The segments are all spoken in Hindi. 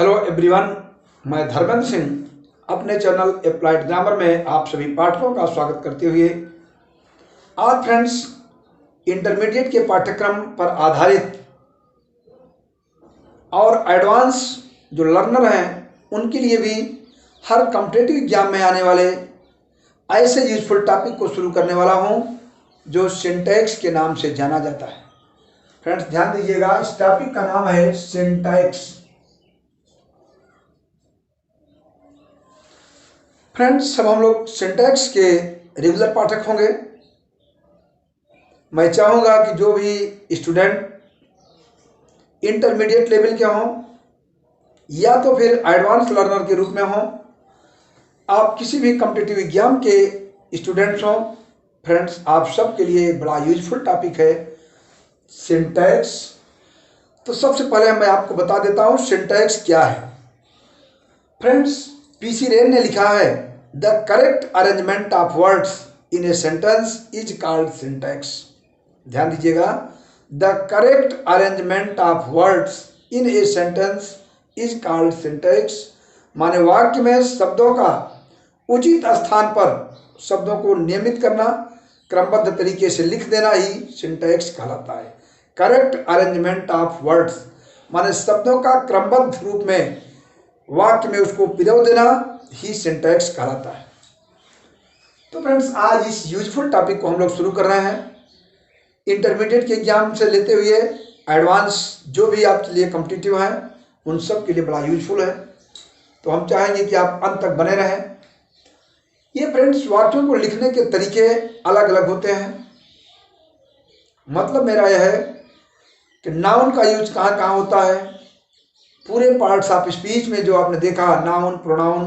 हेलो एवरीवन, मैं धर्मेंद्र सिंह अपने चैनल अप्लाइड ग्रामर में आप सभी पाठकों का स्वागत करते हुए आज फ्रेंड्स इंटरमीडिएट के पाठ्यक्रम पर आधारित और एडवांस जो लर्नर हैं उनके लिए भी हर कॉम्पिटिटिव एग्जाम में आने वाले ऐसे यूजफुल टॉपिक को शुरू करने वाला हूं जो सिंटैक्स के नाम से जाना जाता है। फ्रेंड्स ध्यान दीजिएगा, इस टॉपिक का नाम है सिंटैक्स। फ्रेंड्स अब हम लोग सिंटैक्स के रेगुलर पाठक होंगे। मैं चाहूँगा कि जो भी स्टूडेंट इंटरमीडिएट लेवल के हों या तो फिर एडवांस लर्नर के रूप में हों, आप किसी भी कॉम्पिटिटिव एग्जाम के स्टूडेंट्स हों, फ्रेंड्स आप सब के लिए बड़ा यूजफुल टॉपिक है सिंटैक्स। तो सबसे पहले मैं आपको बता देता हूँ सिंटैक्स क्या है। फ्रेंड्स पीसी रेन ने लिखा है the correct arrangement of words in a sentence is called syntax. ध्यान दीजिएगा, the correct arrangement of words in a sentence is called syntax. माने वाक्य में शब्दों का उचित स्थान पर शब्दों को नियमित करना, क्रमबद्ध तरीके से लिख देना ही सिंटैक्स कहलाता है। करेक्ट अरेंजमेंट ऑफ वर्ड्स माने शब्दों का क्रमबद्ध रूप में वाक्य में उसको पिरो देना ही सिंटैक्स कहलाता है। तो फ्रेंड्स आज इस यूजफुल टॉपिक को हम लोग शुरू कर रहे हैं। इंटरमीडिएट के एग्जाम से लेते हुए एडवांस जो भी आपके लिए कॉम्पिटिटिव हैं उन सब के लिए बड़ा यूजफुल है। तो हम चाहेंगे कि आप अंत तक बने रहें। ये फ्रेंड्स वाक्यों को लिखने के तरीके अलग अलग होते हैं। मतलब मेरा यह है कि नाउन का यूज कहाँ कहाँ होता है। पूरे पार्ट्स ऑफ स्पीच में जो आपने देखा, noun, pronoun,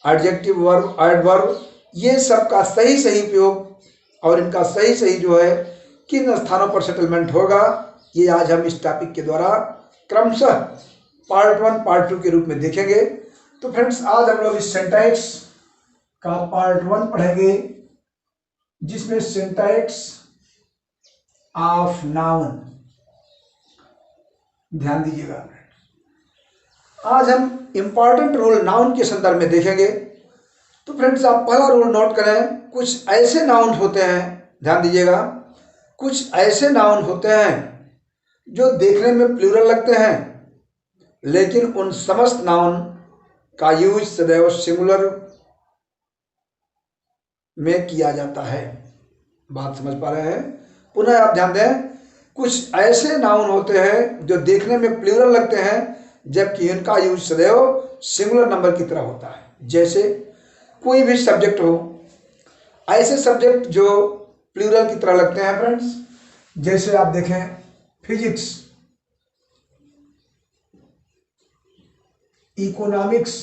adjective, verb, adverb, ये सब का सही सही उपयोग और इनका सही सही जो है किन स्थानों पर सेटलमेंट होगा, ये आज हम इस टॉपिक के द्वारा क्रमशः पार्ट 1 पार्ट 2 के रूप में देखेंगे। तो फ्रेंड्स आज हम लोग इस सिंटैक्स का पार्ट 1 पढ़ेंगे जिसमें सिंटैक्स ऑफ नाउन। ध्यान दीजिएगा, आज हम इंपॉर्टेंट रूल नाउन के संदर्भ में देखेंगे। तो फ्रेंड्स आप पहला रूल नोट करें। कुछ ऐसे नाउन होते हैं, ध्यान दीजिएगा, कुछ ऐसे नाउन होते हैं जो देखने में प्लूरल लगते हैं लेकिन उन समस्त नाउन का यूज सदैव सिंगुलर में किया जाता है। बात समझ पा रहे हैं? पुनः आप ध्यान दें, कुछ ऐसे नाउन होते हैं जो देखने में प्लूरल लगते हैं जबकि इनका यूज सदैव सिंगुलर नंबर की तरह होता है। जैसे कोई भी सब्जेक्ट हो, ऐसे सब्जेक्ट जो प्लूरल की तरह लगते हैं फ्रेंड्स, जैसे आप देखें physics, economics,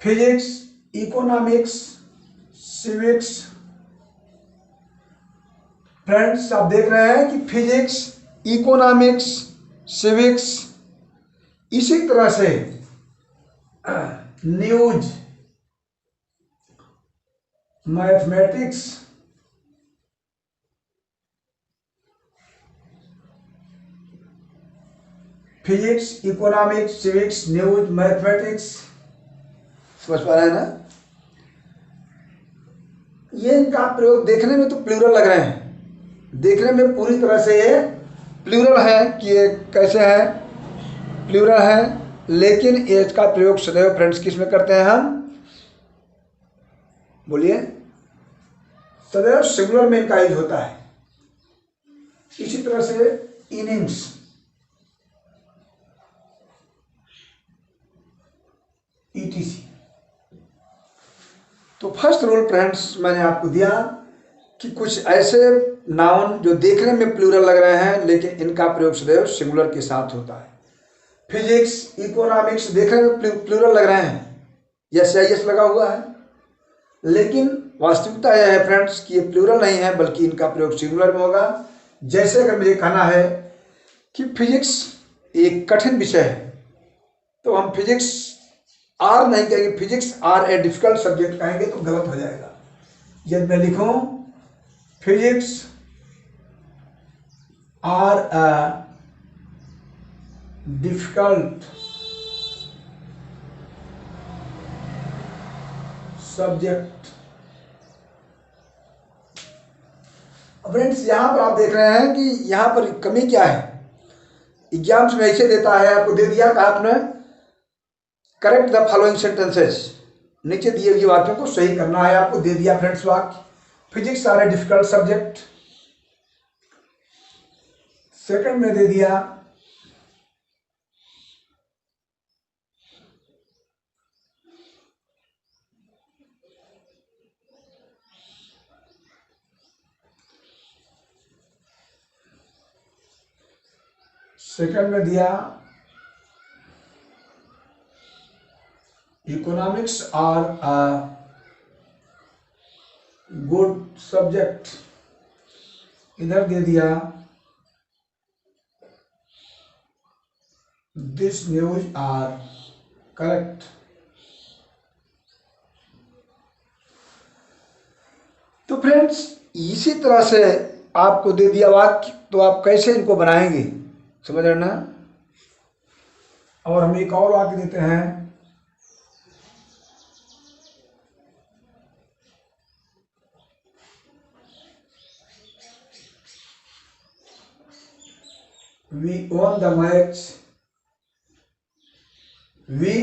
physics, economics, civics. Friends आप देख रहे हैं कि फिजिक्स, इकोनॉमिक्स, सिविक्स, इसी तरह से news, mathematics, physics, economics, civics, news, mathematics. समझ पा रहे हैं ना? ये इनका प्रयोग देखने में तो प्लूरल लग रहे हैं, देखने में पूरी तरह से ये प्लूरल है कि ये कैसे है, प्लूरल है, लेकिन इसका प्रयोग सदैव फ्रेंड्स किस में करते हैं हम? बोलिए, सदैव सिंगुलर में इनका यूज होता है। इसी तरह से इनिंग्स, ईटीसी। तो फर्स्ट रूल फ्रेंड्स मैंने आपको दिया कि कुछ ऐसे नाउन जो देखने में प्लूरल लग रहे हैं लेकिन इनका प्रयोग सदैव सिंगुलर के साथ होता है। फिजिक्स, इकोनॉमिक्स देखने में प्लूरल लग रहे हैं, यस या यस लगा हुआ है, लेकिन वास्तविकता यह है फ्रेंड्स कि ये प्लूरल नहीं है बल्कि इनका प्रयोग सिंगुलर में होगा। जैसे अगर मुझे कहना है कि फिजिक्स एक कठिन विषय है तो हम फिजिक्स आर नहीं कहेंगे, physics are a difficult subject कहेंगे तो गलत हो जाएगा। यदि मैं लिखूं physics are a difficult subject. Friends यहां पर आप देख रहे हैं कि यहां पर कमी क्या है। एग्जाम्स में ऐसे देता है, आपको दे दिया कहा आपने करेक्ट द फॉलोइंग सेंटेंसेस, नीचे दिए हुए वाक्यों को सही करना है, आपको दे दिया फ्रेंड्स वाक्य। Physics are a difficult subject. Second में दे दिया दिया economics are a good subject. इधर दे दिया दिस न्यूज आर करेक्ट। तो फ्रेंड्स इसी तरह से आपको दे दिया वाक्य, तो आप कैसे इनको बनाएंगे, समझ रहे ना। और हम एक और वाक्य देते हैं, we won the match, we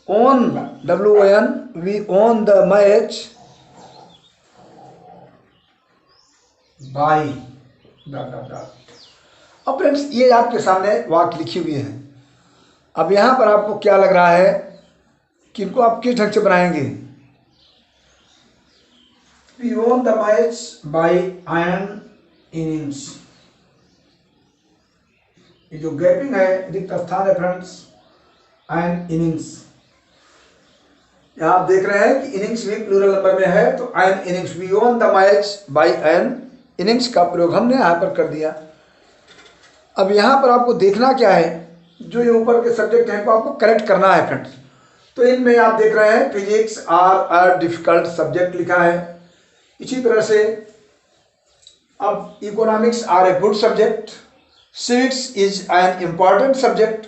won WON, we won the match by dot dot dot. अब फ्रेंड्स ये आपके सामने वाक्य लिखी हुई है। अब यहाँ पर आपको क्या लग रहा है कि इनको आप किस ढंग से बनाएंगे। We won the match by an innings। ये जो गैपिंग है, रिक्त स्थान है फ्रेंड्स, एन इनिंग्स। यहां आप देख रहे हैं कि इनिंग्स भी प्लूरल नंबर में है, तो an innings, we won the match by an innings का प्रयोग हमने यहां पर कर दिया। अब यहां पर आपको देखना क्या है, जो ये ऊपर के सब्जेक्ट हैं को आपको करेक्ट करना है फ्रेंड्स। तो इनमें आप देख रहे हैं physics are a difficult subject लिखा है। इसी तरह से अब economics are a good subject, civics is an important subject.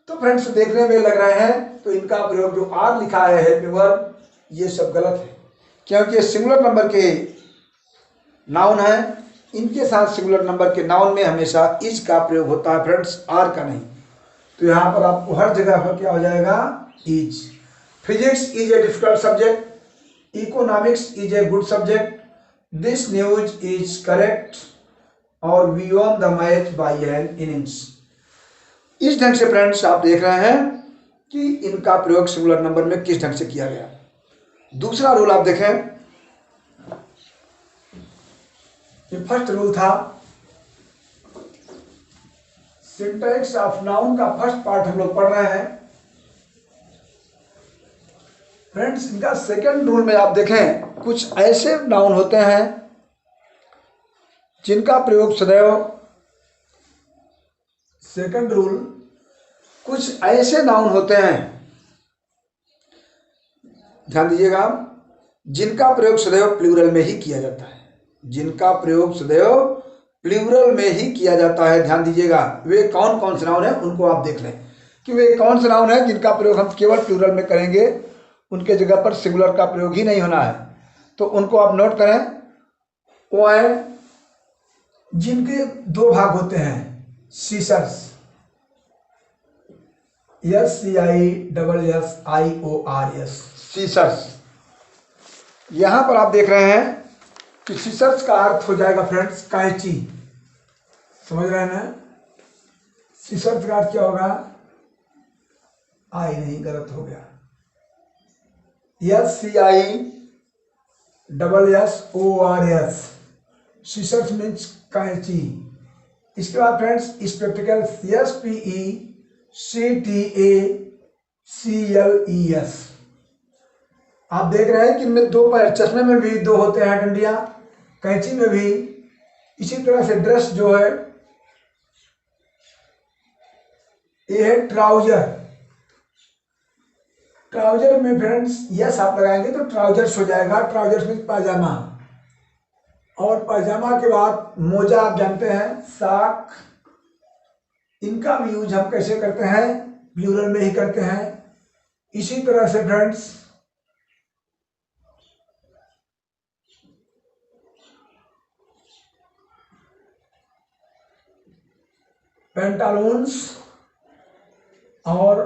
तो फ्रेंड्स देखने में लग रहे हैं तो इनका प्रयोग जो आर लिखा है हेल्पिंग वर्ब, ये सब गलत है, क्योंकि ये सिंगुलर नंबर के नाउन है। इनके साथ सिंगुलर नंबर के नाउन में हमेशा इज का प्रयोग होता है फ्रेंड्स, आर का नहीं। तो यहाँ पर आपको हर जगह पर क्या हो जाएगा, is. Physics is a difficult subject, economics is a good subject, this news is correct, और we won the match by an innings. इस ढंग से फ्रेंड्स आप देख रहे हैं कि इनका प्रयोग सिंगुलर नंबर में किस ढंग से किया गया। दूसरा रूल आप देखें, ये फर्स्ट रूल था सिंटैक्स ऑफ नाउन का फर्स्ट पार्ट हम लोग पढ़ रहे हैं फ्रेंड्स। इनका सेकंड रूल में आप देखें, कुछ ऐसे नाउन होते हैं जिनका प्रयोग सदैव, सेकंड रूल, कुछ ऐसे नाउन होते हैं, ध्यान दीजिएगा, जिनका प्रयोग सदैव प्लूरल में ही किया जाता है, जिनका प्रयोग सदैव प्लूरल में ही किया जाता है। ध्यान दीजिएगा, वे कौन कौन से नाउन है उनको आप देख लें कि वे कौन से नाउन है जिनका प्रयोग हम केवल प्लूरल में करेंगे, उनके जगह पर सिंगुलर का प्रयोग ही नहीं होना है। तो उनको आप नोट करें, वो है जिनके दो भाग होते हैं, सीसर्स, SCISSIORS, सीसर्स। यहां पर आप देख रहे हैं कि सीसर्स का अर्थ हो जाएगा फ्रेंड्स कैंची, समझ रहे हैं ना। सीसर्स का अर्थ क्या होगा, आई नहीं, गलत हो गया, SCISSORS, सीसर्स मीन्स कैंची। इसके बाद फ्रेंड्स स्पेक्टिकल, SPECTACLES। आप देख रहे हैं कि इनमें दो पैर, चश्मे में भी दो होते हैं डंडियां, कैंची में भी। इसी तरह से ड्रेस जो है ये है ट्राउजर, ट्राउजर में फ्रेंड्स यस आप लगाएंगे तो ट्राउजर्स हो जाएगा, ट्राउजर्स मीन्स पायजामा। और पायजामा के बाद मोजा आप जानते हैं, साक, इनका भी यूज हम कैसे करते हैं, प्लूरल में ही करते हैं। इसी तरह से फ्रेंड्स पेंटालून्स और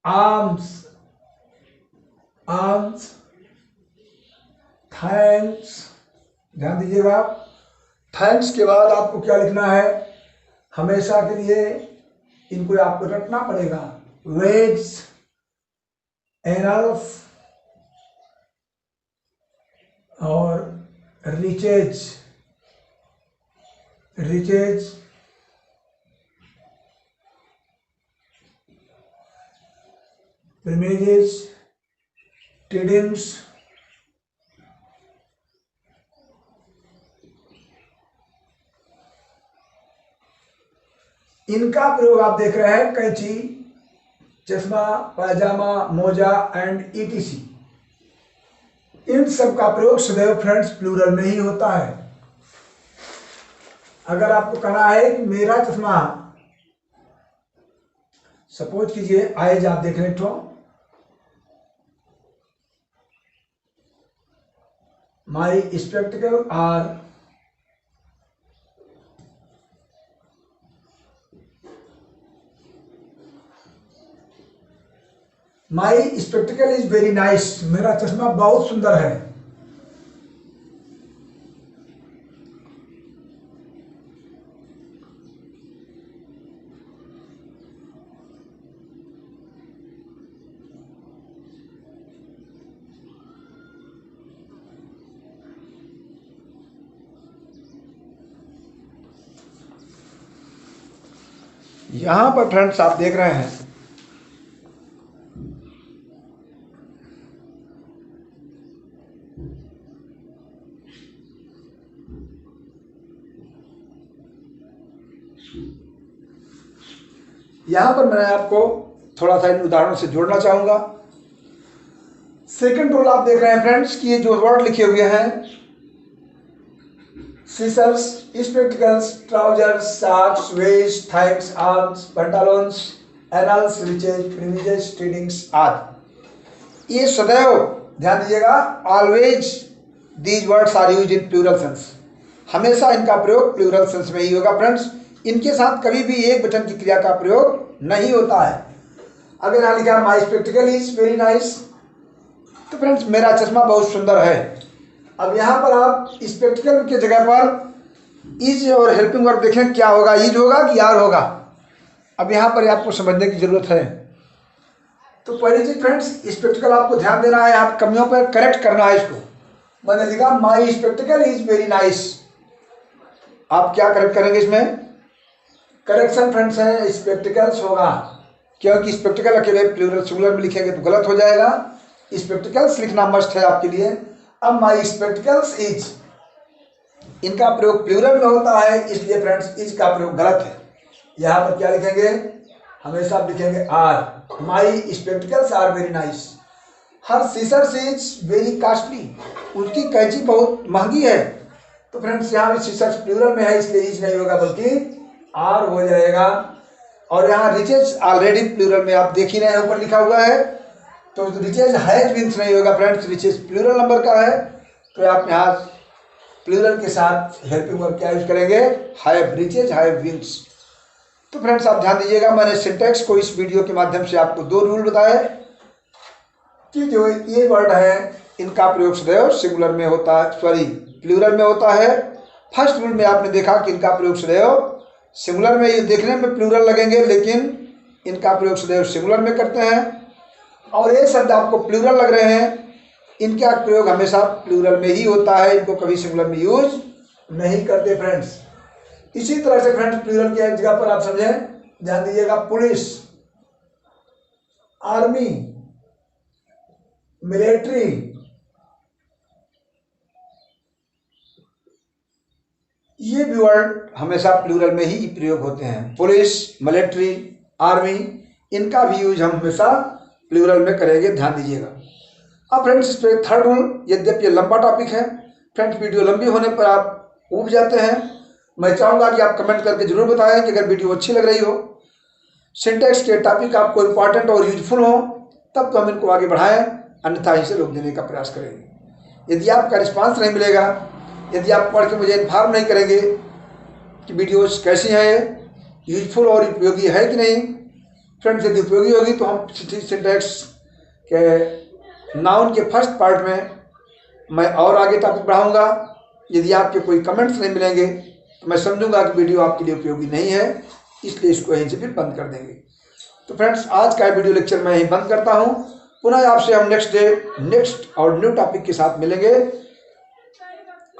आर्म्स, थैंक्स, ध्यान दीजिएगा। थैंक्स के बाद आपको क्या लिखना है, हमेशा के लिए इनको आपको रटना पड़ेगा। वेज, एनल्फ और रिचेज, प्रिमेजेस, टिडिम्स, इनका प्रयोग आप देख रहे हैं कैंची, चश्मा, पायजामा, मोजा एंड ईटीसी। इन सब का प्रयोग सदैव फ्रेंड्स प्लूरल में ही होता है। अगर आपको कहना है कि मेरा चश्मा, सपोज कीजिए आइज आप देख रहे हो, my spectacle are my spectacle is very nice, मेरा चश्मा बहुत सुंदर है। यहां पर फ्रेंड्स आप देख रहे हैं यहां पर मैं आपको थोड़ा सा इन उदाहरणों से जोड़ना चाहूंगा। सेकंड रूल आप देख रहे हैं फ्रेंड्स कि ये जो वर्ड लिखे हुए हैं, scissors, spectacles, trousers, socks, vest, thanks, arms, pantaloons, annals, riches, privileges, tidings आदि, ये सदैव ध्यान दीजिएगा, always these words are used in plural sense, हमेशा इनका प्रयोग प्लूरल सेंस में ही होगा फ्रेंड्स। इनके साथ कभी भी एक वचन की क्रिया का प्रयोग नहीं होता है। अगर यहाँ लिखा माई स्पेक्टिकल इज वेरी नाइस, तो फ्रेंड्स मेरा चश्मा बहुत सुंदर है। अब यहाँ पर आप स्पेक्टिकल के जगह पर इज और हेल्पिंग वर्ब देखें, क्या होगा, इज होगा कि आर होगा। अब यहाँ पर आपको समझने की जरूरत है। तो पहली चीज फ्रेंड्स, स्पेक्टिकल आपको ध्यान देना है, आप कमियों पर करेक्ट करना है इसको। मैंने लिखा माई स्पेक्टिकल इज वेरी नाइस, आप क्या करेक्ट करेंगे इसमें, करेक्शन फ्रेंड्स है स्पेक्टिकल्स होगा, क्योंकि स्पेक्टिकल अकेले प्लूरल सिंगुलर में लिखेंगे तो गलत हो जाएगा। स्पेक्टिकल्स लिखना मस्ट है आपके लिए। अब माई स्पेक्टिकल्स इज, इनका प्रयोग प्लूरल में होता है, इसलिए फ्रेंड्स इज का प्रयोग गलत है। यहाँ पर क्या लिखेंगे, हमेशा आप लिखेंगे are, my spectacles are very nice. Her scissors is very costly, उसकी कैंची बहुत महंगी है। तो फ्रेंड्स यहाँ भी सीसर्स प्लूरल में है, इसलिए इज नहीं होगा बल्कि आर हो जाएगा। और यहाँ रिचेज ऑलरेडी प्लूरल में आप देख ही रहे हैं, ऊपर लिखा हुआ है, तो रिचेज हैज विंग्स नहीं होगा फ्रेंड्स, रिचेज प्लूरल नंबर का है, तो आप यहाँ प्लूरल के साथ हेल्पिंग वर्ब क्या यूज करेंगे, हैव, रिचेज हैव विंग्स। तो फ्रेंड्स आप ध्यान दीजिएगा, मैंने सिंटैक्स को इस वीडियो के माध्यम से आपको दो रूल बताए कि जो ये वर्ड है इनका प्रयोग सदैव सिंगुलर में होता है, सॉरी प्लूरल में होता है। फर्स्ट रूल में आपने देखा कि इनका प्रयोग सदैव सिंगुलर में, ये देखने में प्लूरल लगेंगे लेकिन इनका प्रयोग सदैव सिंगुलर में करते हैं। और ये शब्द आपको प्लूरल लग रहे हैं, इनका प्रयोग हमेशा प्लूरल में ही होता है, इनको कभी सिंगुलर में यूज नहीं करते फ्रेंड्स। इसी तरह से फ्रेंड्स प्लूरल की एक जगह पर आप समझें, ध्यान दीजिएगा, पुलिस, आर्मी, मिलिट्री, ये भी वर्ड हमेशा प्लूरल में ही प्रयोग होते हैं। पुलिस, मिलिट्री, आर्मी, इनका भी यूज हम हमेशा प्लूरल में करेंगे, ध्यान दीजिएगा। अब फ्रेंड्स इस पर थर्ड रूल, यद्यपि ये लंबा टॉपिक है, फ्रेंड्स, वीडियो लंबी होने पर आप ऊब जाते हैं। मैं चाहूँगा कि आप कमेंट करके जरूर बताएं कि अगर वीडियो अच्छी लग रही हो, सिंटैक्स के टॉपिक आपको इम्पॉर्टेंट और यूजफुल हो, तब तो हम इनको आगे बढ़ाएं, अन्यथा इसे रोक देने का प्रयास करेंगे। यदि आपका रिस्पांस नहीं मिलेगा, यदि आप पढ़ के मुझे इन्फॉर्म नहीं करेंगे कि वीडियोस कैसी हैं, यूजफुल और उपयोगी है कि नहीं, फ्रेंड्स यदि उपयोगी होगी तो हम सिंटैक्स के नाउन के फर्स्ट पार्ट में मैं और आगे टॉपिक बढ़ाऊंगा। यदि आपके कोई कमेंट्स नहीं मिलेंगे तो मैं समझूंगा कि वीडियो आपके लिए उपयोगी नहीं है, इसलिए इसको यहीं से फिर बंद कर देंगे। तो फ्रेंड्स, आज का वीडियो लेक्चर मैं यहीं बंद करता हूं। पुनः आपसे हम नेक्स्ट डे नेक्स्ट और न्यू टॉपिक के साथ मिलेंगे।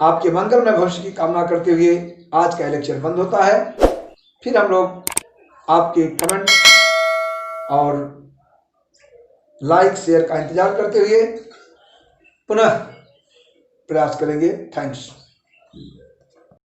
आपके मंगल में भविष्य की कामना करते हुए आज का लेक्चर बंद होता है। फिर हम लोग आपके कमेंट और लाइक शेयर का इंतजार करते हुए पुनः प्रयास करेंगे। थैंक्स।